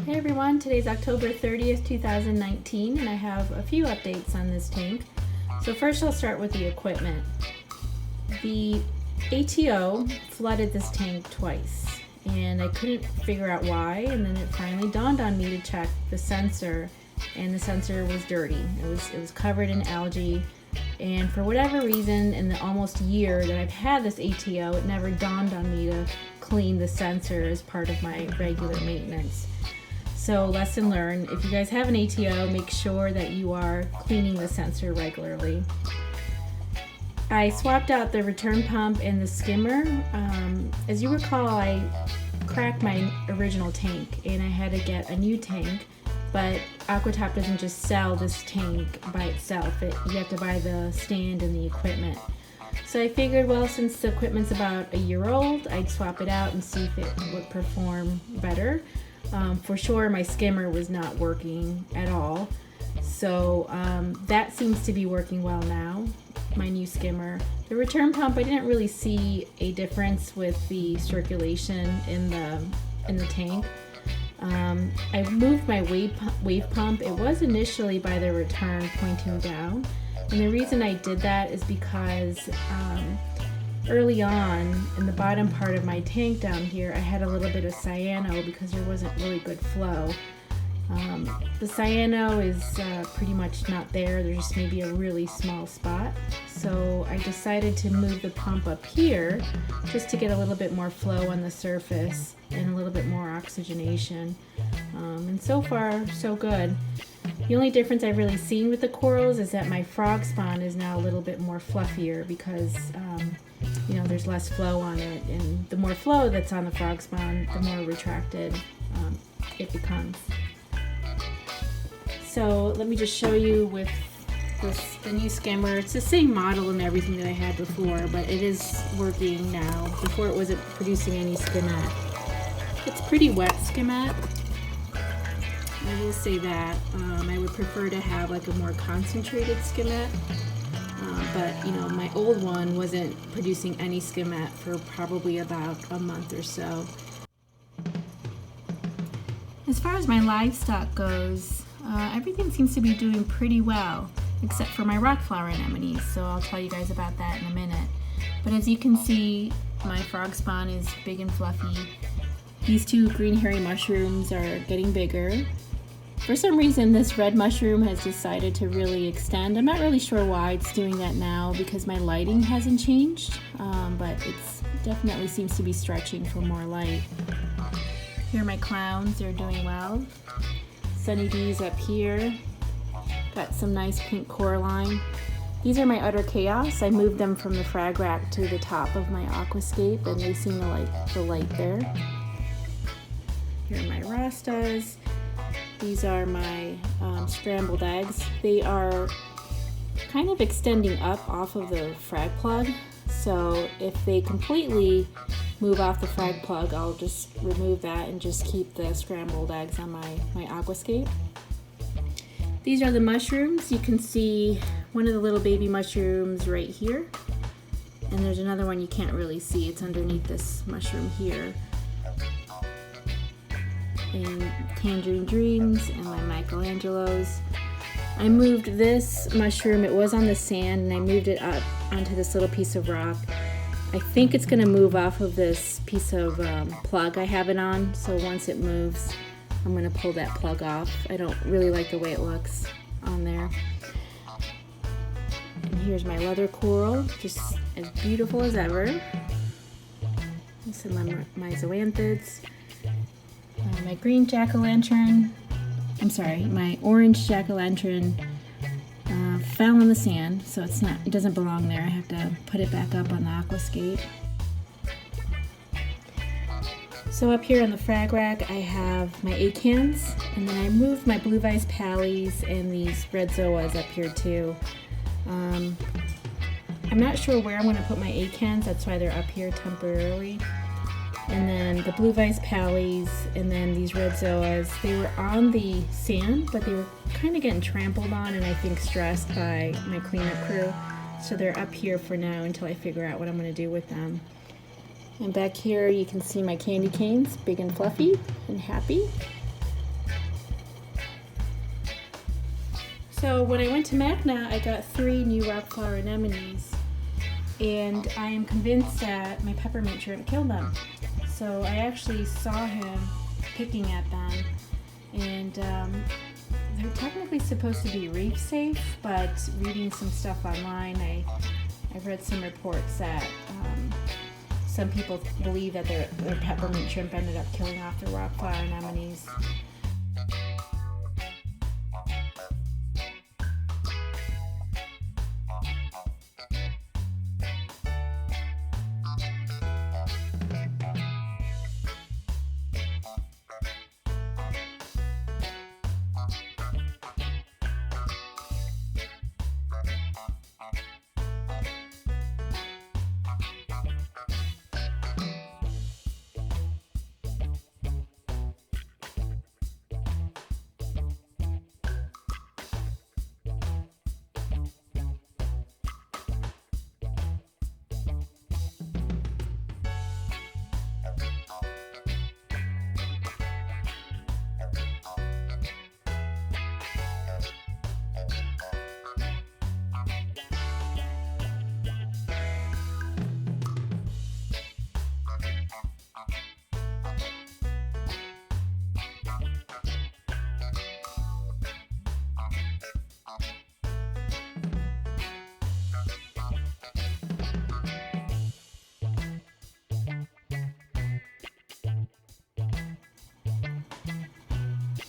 Hey everyone, today's October 30th, 2019, and I have a few updates on this tank. So first I'll start with the equipment. The ATO flooded this tank twice, and I couldn't figure out why, and then it finally dawned on me to check the sensor, and the sensor was dirty. It was covered in algae, and for whatever reason, in the almost year that I've had this ATO, it never dawned on me to clean the sensor as part of my regular maintenance. So lesson learned, if you guys have an ATO, make sure that you are cleaning the sensor regularly. I swapped out the return pump and the skimmer. As you recall, I cracked my original tank and I had to get a new tank, but Aquatop doesn't just sell this tank by itself. You have to buy the stand and the equipment. So I figured, well, since the equipment's about a year old, I'd swap it out and see if it would perform better. For sure, my skimmer was not working at all. So that seems to be working well now, my new skimmer. The return pump, I didn't really see a difference with the circulation in the tank. I moved my wave pump. It was initially by the return pointing down. And the reason I did that is because early on in the bottom part of my tank down here, I had a little bit of cyano because there wasn't really good flow. The cyano is pretty much not there. There's just maybe a really small spot. So I decided to move the pump up here just to get a little bit more flow on the surface and a little bit more oxygenation. And so far, so good. The only difference I've really seen with the corals is that my frog spawn is now a little bit more fluffier because there's less flow on it, and the more flow that's on the frog spawn, the more retracted it becomes. So let me just show you with the new skimmer. It's the same model and everything that I had before, but it is working now. Before it wasn't producing any skimat. It's pretty wet skimat. I will say that. I would prefer to have like a more concentrated skimat. But my old one wasn't producing any skimat for probably about a month or so. As far as my livestock goes, everything seems to be doing pretty well, except for my rock flower anemones, so I'll tell you guys about that in a minute. But as you can see, my frog spawn is big and fluffy. These two green hairy mushrooms are getting bigger. For some reason, this red mushroom has decided to really extend. I'm not really sure why it's doing that now because my lighting hasn't changed, but it definitely seems to be stretching for more light. Here are my clowns, they're doing well. Sunny bees up here. Got some nice pink coralline. These are my utter chaos. I moved them from the frag rack to the top of my aquascape and they seem to like the light there. Here are my rastas. These are my scrambled eggs. They are kind of extending up off of the frag plug. So if they completely move off the frag plug, I'll just remove that and just keep the scrambled eggs on my aquascape. These are the mushrooms. You can see one of the little baby mushrooms right here. And there's another one you can't really see. It's underneath this mushroom here. And Tangerine Dreams and my Michelangelos. I moved this mushroom, it was on the sand, and I moved it up onto this little piece of rock. I think it's going to move off of this piece of plug I have it on, so once it moves, I'm going to pull that plug off. I don't really like the way it looks on there. And here's my leather coral, just as beautiful as ever. This is my zoanthids. My green jack-o'-lantern, my orange jack-o'-lantern fell in the sand, so it doesn't belong there. I have to put it back up on the aquascape. So up here on the frag rack, I have my acans, and then I moved my blue vise pallies and these red zoas up here too. I'm not sure where I'm going to put my acans, that's why they're up here temporarily. And then the blue vise pallies and then these red zoas, they were on the sand, but they were kind of getting trampled on and I think stressed by my cleanup crew. So they're up here for now until I figure out what I'm going to do with them. And back here you can see my candy canes, big and fluffy and happy. So when I went to Magna, I got 3 new rock flower anemones, and I am convinced that my peppermint shrimp killed them. So I actually saw him picking at them, and they're technically supposed to be reef safe, but reading some stuff online, I've read some reports that some people believe that their peppermint shrimp ended up killing off their rock flower anemones.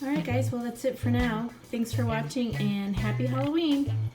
Alright guys, well that's it for now. Thanks for watching and happy Halloween!